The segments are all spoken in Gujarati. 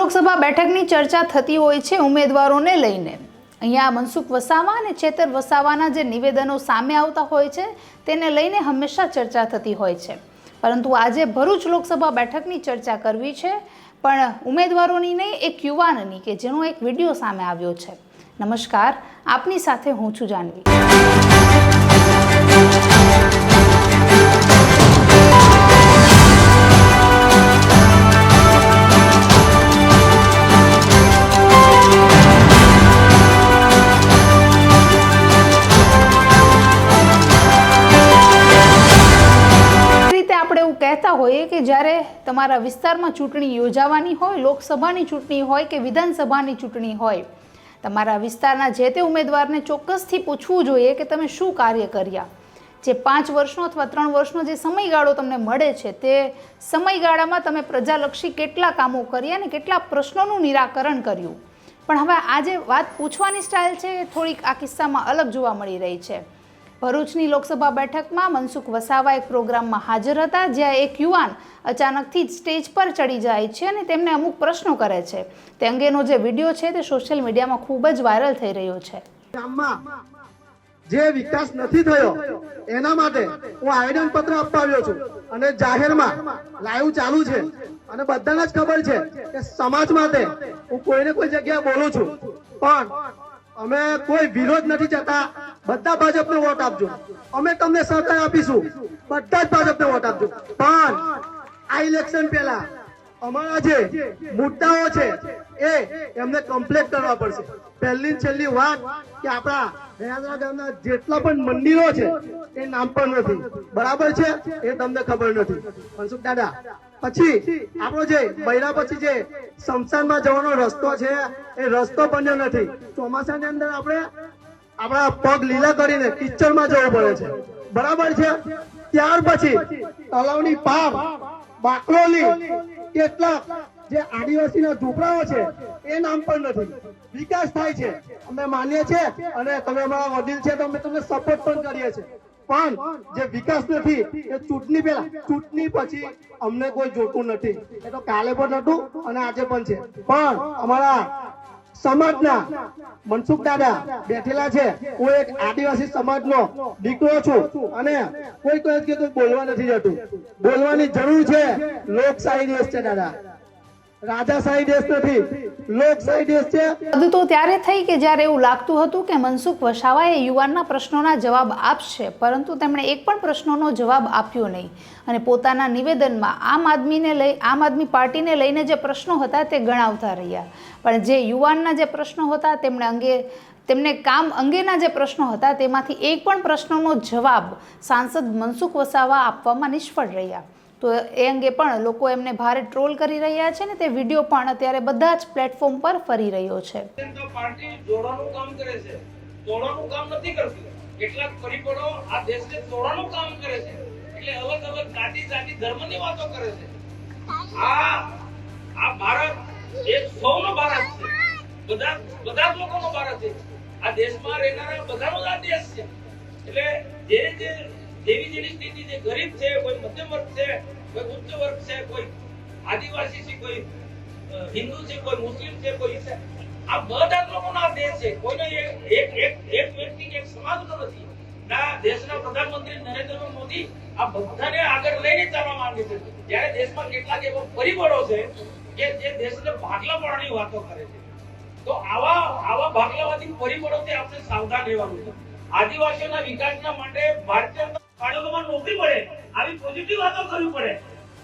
લોકસભા બેઠકની ચર્ચા થતી હોય છે ઉમેદવારોને લઈને। અહીંયા મનસુખ વસાવા અને ચેતર વસાવાના જે નિવેદનો સામે આવતા હોય છે તેને લઈને હંમેશા ચર્ચા થતી હોય છે, પરંતુ આજે ભરૂચ લોકસભા બેઠકની ચર્ચા કરવી છે, પણ ઉમેદવારોની નહીં, એક યુવાનની કે જેનો એક વિડીયો સામે આવ્યો છે। નમસ્કાર, આપની સાથે હું છું જાનવી। કહેતા હોઈએ કે જ્યારે તમારા વિસ્તારમાં ચૂંટણી યોજાવાની હોય, લોકસભાની ચૂંટણી હોય કે વિધાનસભાની ચૂંટણી હોય, તમારા વિસ્તારના જે તે ઉમેદવારને ચોક્કસથી પૂછવું જોઈએ કે તમે શું કાર્ય કર્યા। જે 5 વર્ષનો અથવા 3 વર્ષનો જે સમયગાળો તમને મળે છે તે સમયગાળામાં તમે પ્રજાલક્ષી કેટલા કામો કર્યા અને કેટલા પ્રશ્નોનું નિરાકરણ કર્યું। પણ હવે આજે વાત પૂછવાની સ્ટાઇલ છે એ થોડીક આ કિસ્સામાં અલગ જોવા મળી રહી છે। ભરૂચની લોકસભા બેઠકમાં મનસુખ વસાવા એક પ્રોગ્રામમાં હાજર હતા, જ્યાં એક યુવાન અચાનકથી જ સ્ટેજ પર ચડી જાય છે અને તેમને અમુક પ્રશ્નો કરે છે। તે અંગેનો જે વિડીયો છે તે સોશિયલ મીડિયામાં ખૂબ જ વાયરલ થઈ રહ્યો છે। ગામમાં જે વિકાસ નથી થયો એના માટે હું આવેદન પત્ર આપવા આવ્યો છું અને જાહેરમાં લાઈવ ચાલુ છે અને બધાને જ ખબર છે કે સમાજ માટે હું કોઈને કોઈ જગ્યાએ બોલું છું, પણ અમે કોઈ વિરોધ નથી જતા। બધા ભાજપને વોટ આપજો, અમે તમને સહકાર આપીશું, બધા જ ભાજપને વોટ આપજો। પણ આ ઇલેક્શન પહેલા અમારા જે મુદ્દાઓ છે એ એમને કમ્પ્લીટ કરવા પડશે। પહેલી છેલ્લી વાત કે આપણા દયાદરા ગામના જેટલા પણ મંદિરો છે એ નામ પણ નથી, બરાબર છે, એ તમને ખબર નથી મનસુખ દાદા। પછી આપણો જે બૈરા પછી જે શમશાનમાં જવાનો રસ્તો છે એ રસ્તો બન્યો નથી। ચોમાસાની અંદર આપણે આપણા પગ લીલા કરીને કિચડમાં જવું પડે છે, બરાબર છે। ત્યાર પછી તળાવની પાર બાકરોલી કેટલાક જે આદિવાસીના ઝૂંપડાઓ છે એ નામ પણ નથી। વિકાસ થાય છે, અમે માનીએ છીએ અને તમે અમારા વડીલ છે તો અમે તમને સપોર્ટ પણ કરીએ છીએ, પણ જે વિકાસ નથી એ ચૂંટણી પહેલા, ચૂંટણી પછી અમને કોઈ જોતું નથી। એ તો કાલે પણ નતું અને આજે પણ છે। પણ અમારા સમાજના મનસુખ દાદા બેઠેલા છે, હું એક આદિવાસી સમાજનો દીકરો છું અને કોઈ કીધું બોલવા નથી જતું। બોલવાની જરૂર છે। લોકશાહી દેશ છે દાદા, રાજાશાહી દેશ નથી, લોકશાહી દેશ છે। બધું તો ત્યારે થઈ કે જ્યારે એવું લાગતું હતું કે મનસુખ વસાવાએ યુવાનના પ્રશ્નોના જવાબ આપશે, પરંતુ તેમણે એક પણ પ્રશ્નોનો જવાબ આપ્યો નહીં અને પોતાના નિવેદનમાં આમ આદમી પાર્ટીને લઈને જે પ્રશ્નો હતા તે ગણાવતા રહ્યા। પણ જે યુવાનના જે પ્રશ્નો હતા તેમને કામ અંગેના જે પ્રશ્નો હતા તેમાંથી એક પણ પ્રશ્નનો જવાબ સાંસદ મનસુખ વસાવા આપવામાં નિષ્ફળ રહ્યા। તો એ અંગે પણ લોકો એમને ભારે ટ્રોલ કરી રહ્યા છે ને તે વિડીયો પણ અત્યારે બધા જ પ્લેટફોર્મ પર ફરી રહ્યો છે। પાર્ટી જોડવાનું કામ કરે છે, તોડવાનું કામ નથી કરતી। કેટલાક પરિબળો આ દેશને તોડવાનું કામ કરે છે, એટલે અલગ અલગ જાતિ ધર્મની વાતો કરે છે। આ ભારત એક સૌનો ભારત છે, બધા લોકોનો ભારત છે। આ દેશમાં રહેનારા બધાનો આ દેશ છે। એટલે જેવી સ્થિતિ છે, ગરીબ છે, કોઈ મધ્યમ વર્ગ છે, કોઈ ઉચ્ચ વર્ગ છે, કોઈ આદિવાસી છે, કોઈ હિન્દુ છે, કોઈ મુસ્લિમ છે, કોઈ ઈસાઈ, આ બધા લોકોનો આ દેશ છે। કોઈને એક વ્યક્તિ કે એક સમાજનો નથી। આ દેશના પ્રધાનમંત્રી નરેન્દ્ર મોદી આ બધાને આગળ લઈને ચાલવા માંગે છે, જ્યારે દેશમાં કેટલાક એવા પરિબળો છે કે જે દેશને ભાગલા પાડવાની વાતો કરે છે। તો આવા ભાગલાવાદી પરિબળોથી આપણે સાવધાન રહેવાનું છે। આદિવાસીઓના વિકાસના માટે ભારતીય બાળકોમાં નોકરી મળે આવી પોઝિટિવ વાતો કરવી પડે।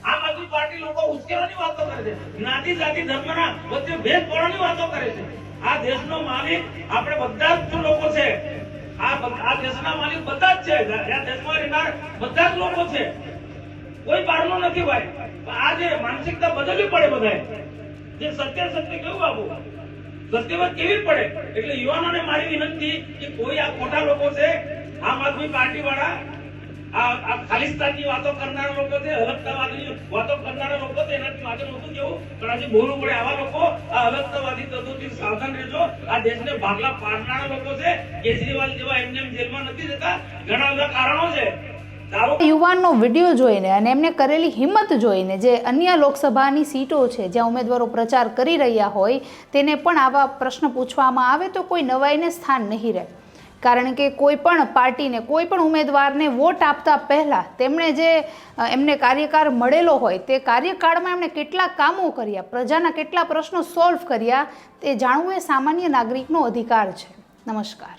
આમ આદમી પાર્ટી લોકો ઉશ્કેરવાની વાતો કરે છે, જ્ઞાતિ જાતિ ધર્મના વચ્ચે ભેદ પાડવાની વાતો કરે છે। આ દેશનો માલિક આપણે બધા જ લોકો છે। આ દેશના માલિક બધા જ છે, આ દેશમાં રહેનાર બધા જ લોકો છે, કોઈ બહારનો નથી ભાઈ। આ જે માનસિકતા બદલવી પડે બધાએ। જે સત્ય કેવું આપવું, સત્યવાદ કેવી પડે। એટલે યુવાનોને મારી વિનંતી કે કોઈ આ ખોટા લોકો છે, આમ આદમી પાર્ટી વાળા આ ખાલિસ્તાનની વાતો કરનારા લોકો છે, અલગતાવાદની વાતો કરનારા લોકો છે, એનાથી માથે નહોતું કેવું, પણ આજે બોલવું પડે। આવા લોકો આ અલગતાવાદી તત્વોથી સાવધાન રહેજો। આ દેશને ભાગલા પાડનારા લોકો છે। કેજરીવાલ જેવા એમને જેલમાં નથી જતા, ઘણા બધા કારણો છે। યુવાનનો વિડીયો જોઈને અને એમને કરેલી હિંમત જોઈને જે અન્ય લોકસભાની સીટો છે જ્યાં ઉમેદવારો પ્રચાર કરી રહ્યા હોય તેને પણ આવા પ્રશ્ન પૂછવામાં આવે તો કોઈ નવાઈને સ્થાન નહીં રહે. કારણ કે કોઈ પણ પાર્ટીને કોઈ પણ ઉમેદવારને વોટ આપતા પહેલાં તેમણે જે એમને કાર્યકાળ મળેલો હોય તે કાર્યકાળમાં એમણે કેટલા કામો કર્યા, પ્રજાના કેટલા પ્રશ્નો સોલ્વ કર્યા તે જાણવું એ સામાન્ય નાગરિકનો અધિકાર છે. નમસ્કાર.